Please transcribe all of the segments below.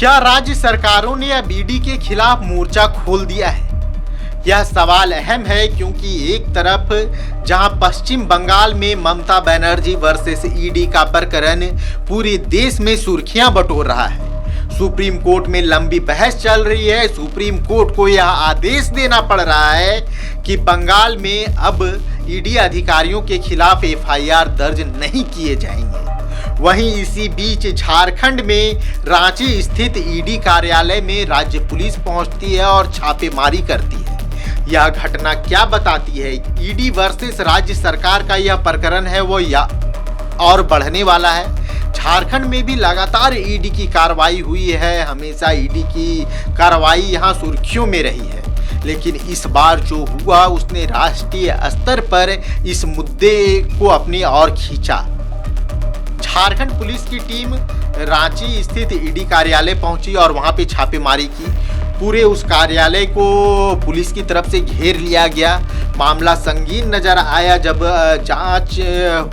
क्या राज्य सरकारों ने अब ईडी के खिलाफ मोर्चा खोल दिया है? यह सवाल अहम है क्योंकि एक तरफ जहां पश्चिम बंगाल में ममता बनर्जी वर्सेस ईडी का प्रकरण पूरे देश में सुर्खियां बटोर रहा है, सुप्रीम कोर्ट में लंबी बहस चल रही है। सुप्रीम कोर्ट को यह आदेश देना पड़ रहा है कि बंगाल में अब ईडी अधिकारियों के खिलाफ एफआईआर दर्ज नहीं किए जाएंगे। वहीं इसी बीच झारखंड में रांची स्थित ईडी कार्यालय में राज्य पुलिस पहुंचती है और छापेमारी करती है। यह घटना क्या बताती है? ईडी वर्सेस राज्य सरकार का यह प्रकरण है वो या और बढ़ने वाला है। झारखंड में भी लगातार ईडी की कार्रवाई हुई है, हमेशा ईडी की कार्रवाई यहां सुर्खियों में रही है, लेकिन इस बार जो हुआ उसने राष्ट्रीय स्तर पर इस मुद्दे को अपनी ओर खींचा। झारखंड पुलिस की टीम रांची स्थित ईडी कार्यालय पहुंची और वहां पे छापेमारी की। पूरे उस कार्यालय को पुलिस की तरफ से घेर लिया गया। मामला संगीन नजर आया। जब जांच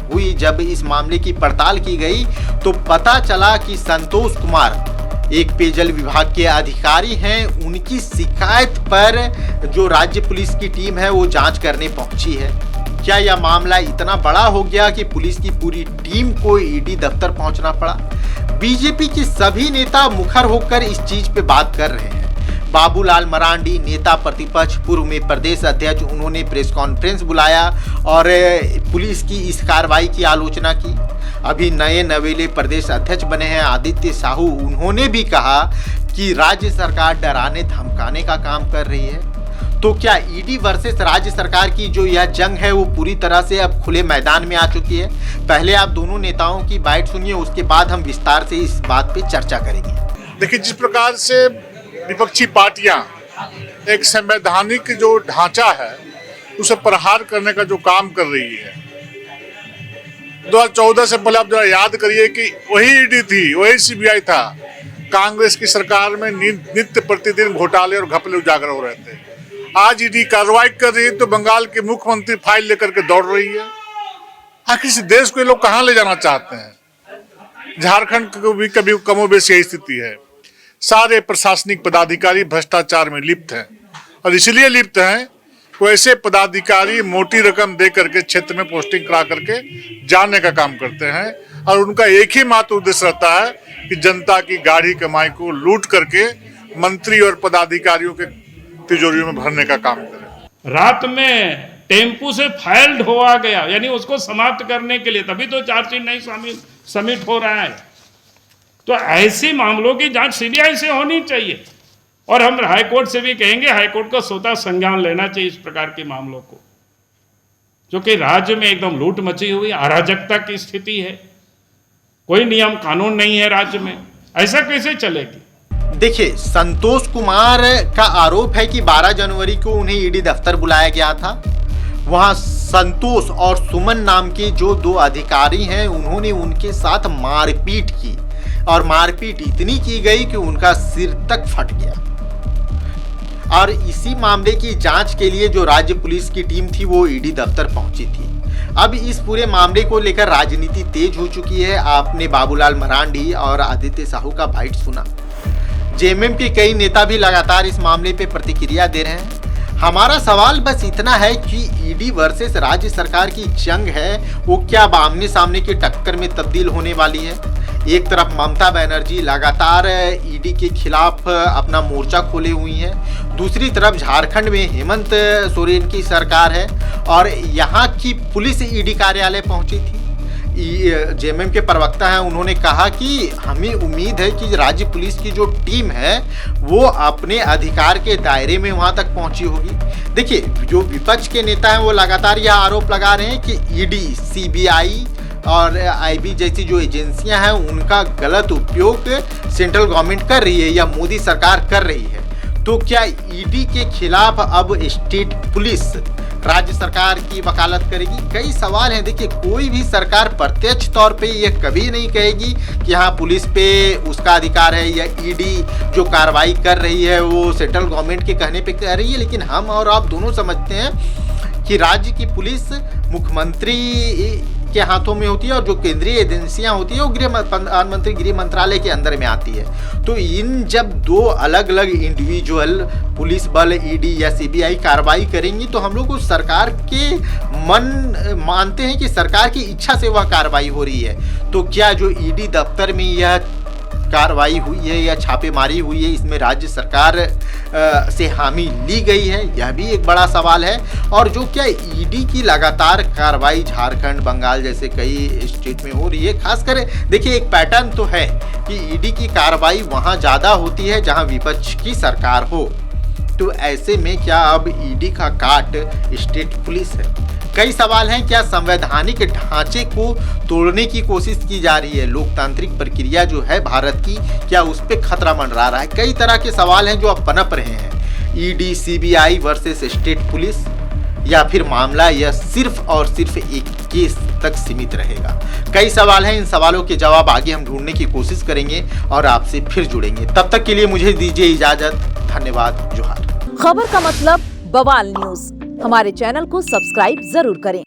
हुई, जब इस मामले की पड़ताल की गई तो पता चला कि संतोष कुमार एक पेयजल विभाग के अधिकारी हैं। उनकी शिकायत पर जो राज्य पुलिस की टीम है वो जांच करने पहुंची है। क्या यह मामला इतना बड़ा हो गया कि पुलिस की पूरी टीम को ईडी दफ्तर पहुंचना पड़ा? बीजेपी के सभी नेता मुखर होकर इस चीज पे बात कर रहे हैं। बाबूलाल मरांडी नेता प्रतिपक्ष, पूर्व में प्रदेश अध्यक्ष, उन्होंने प्रेस कॉन्फ्रेंस बुलाया और पुलिस की इस कार्रवाई की आलोचना की। अभी नए नवेले प्रदेश अध्यक्ष बने हैं आदित्य साहू, उन्होंने भी कहा कि राज्य सरकार डराने धमकाने का काम कर रही है। तो क्या ईडी वर्सेस राज्य सरकार की जो यह जंग है वो पूरी तरह से अब खुले मैदान में आ चुकी है? पहले आप दोनों नेताओं की बाइट सुनिए, उसके बाद हम विस्तार से इस बात पे चर्चा करेंगे। देखिए, जिस प्रकार से विपक्षी पार्टियां एक संवैधानिक जो ढांचा है उसे प्रहार करने का जो काम कर रही है, 2014 से पहले आप जरा याद करिए कि वही ईडी थी, वही सीबीआई था। कांग्रेस की सरकार में नित्य प्रतिदिन घोटाले और घपले उजागर हो रहे थे। आज ईडी कार्रवाई कर रही है तो बंगाल के मुख्यमंत्री फाइल लेकर के दौड़ रही है। आखिर इस देश को ये लोग कहां ले जाना चाहते हैं? झारखंड को भी कभी कमोबेश यही स्थिति है। सारे प्रशासनिक पदाधिकारी भ्रष्टाचार में लिप्त हैं और इसलिए लिप्त हैं वो ऐसे पदाधिकारी मोटी रकम दे करके क्षेत्र में पोस्टिंग करा करके जाने का काम करते हैं और उनका एक ही मात्र उद्देश्य रहता है कि जनता की गाढ़ी कमाई को लूट करके मंत्री और पदाधिकारियों के तिजोरियों में भरने का काम करें। रात में टेम्पू से फाइल ढोआ गया, यानी उसको समाप्त करने के लिए, तभी तो चार्जशीट नहीं सबमिट हो रहा है। तो ऐसे मामलों की जांच सीबीआई से होनी चाहिए और हम हाईकोर्ट से भी कहेंगे हाईकोर्ट को स्वतः संज्ञान लेना चाहिए इस प्रकार के मामलों को, जो कि राज्य में एकदम लूट मची हुई अराजकता की स्थिति है। कोई नियम कानून नहीं है राज्य में, ऐसा कैसे चलेगी? देखिए, संतोष कुमार का आरोप है कि 12 जनवरी को उन्हें ईडी दफ्तर बुलाया गया था। वहां संतोष और सुमन नाम के जो 2 अधिकारी हैं उन्होंने उनके साथ मारपीट की और मारपीट इतनी की गई कि उनका सिर तक फट गया। और इसी मामले की जांच के लिए जो राज्य पुलिस की टीम थी वो ईडी दफ्तर पहुंची थी। अब इस पूरे मामले को लेकर राजनीति तेज हो चुकी है। आपने बाबूलाल मरांडी और आदित्य साहू का बाइट सुना। जेएमएम के कई नेता भी लगातार इस मामले पे प्रतिक्रिया दे रहे हैं। हमारा सवाल बस इतना है कि ईडी वर्सेस राज्य सरकार की जंग है वो क्या आमने सामने की टक्कर में तब्दील होने वाली है? एक तरफ ममता बनर्जी लगातार ईडी के खिलाफ अपना मोर्चा खोले हुई हैं, दूसरी तरफ झारखंड में हेमंत सोरेन की सरकार है और यहाँ की पुलिस ईडी कार्यालय पहुंची थी। जेएमएम के प्रवक्ता हैं, उन्होंने कहा कि हमें उम्मीद है कि राज्य पुलिस की जो टीम है वो अपने अधिकार के दायरे में वहां तक पहुंची होगी। देखिए, जो विपक्ष के नेता हैं वो लगातार यह आरोप लगा रहे हैं कि ईडी, सीबीआई और आईबी जैसी जो एजेंसियां हैं उनका गलत उपयोग सेंट्रल गवर्नमेंट कर रही है या मोदी सरकार कर रही है। तो क्या ईडी के खिलाफ अब स्टेट पुलिस राज्य सरकार की वकालत करेगी? कई सवाल हैं। देखिए, कोई भी सरकार प्रत्यक्ष तौर पे ये कभी नहीं कहेगी कि हाँ पुलिस पे उसका अधिकार है या ईडी जो कार्रवाई कर रही है वो सेंट्रल गवर्नमेंट के कहने पे कर रही है। लेकिन हम और आप दोनों समझते हैं कि राज्य की पुलिस मुख्यमंत्री के हाथों में होती है और जो केंद्रीय एजेंसियां होती है वो प्रधानमंत्री गृह मंत्रालय के अंदर में आती है। तो इन जब दो अलग अलग इंडिविजुअल पुलिस बल ईडी या सीबीआई कार्रवाई करेंगी तो हम लोग उस सरकार के मानते हैं कि सरकार की इच्छा से वह कार्रवाई हो रही है। तो क्या जो ईडी दफ्तर में यह कार्रवाई हुई है या छापेमारी हुई है, इसमें राज्य सरकार से हामी ली गई है, यह भी एक बड़ा सवाल है। और जो क्या ईडी की लगातार कार्रवाई झारखंड, बंगाल जैसे कई स्टेट में हो रही है, खासकर देखिए एक पैटर्न तो है कि ईडी की कार्रवाई वहाँ ज़्यादा होती है जहाँ विपक्ष की सरकार हो। तो ऐसे में क्या अब ईडी का काट स्टेट पुलिस है? कई सवाल हैं, क्या संवैधानिक ढांचे को तोड़ने की कोशिश की जा रही है? लोकतांत्रिक प्रक्रिया जो है भारत की, क्या उस पर खतरा मंडरा रहा है? कई तरह के सवाल हैं जो अब पनप रहे हैं। ED CBI versus state police, या फिर मामला यह सिर्फ और सिर्फ एक केस तक सीमित रहेगा? कई सवाल हैं, इन सवालों के जवाब आगे हम ढूंढने की कोशिश करेंगे और आपसे फिर जुड़ेंगे। तब तक के लिए मुझे दीजिए इजाजत। धन्यवाद। जोहार। खबर का मतलब बवाल न्यूज। हमारे चैनल को सब्सक्राइब जरूर करें।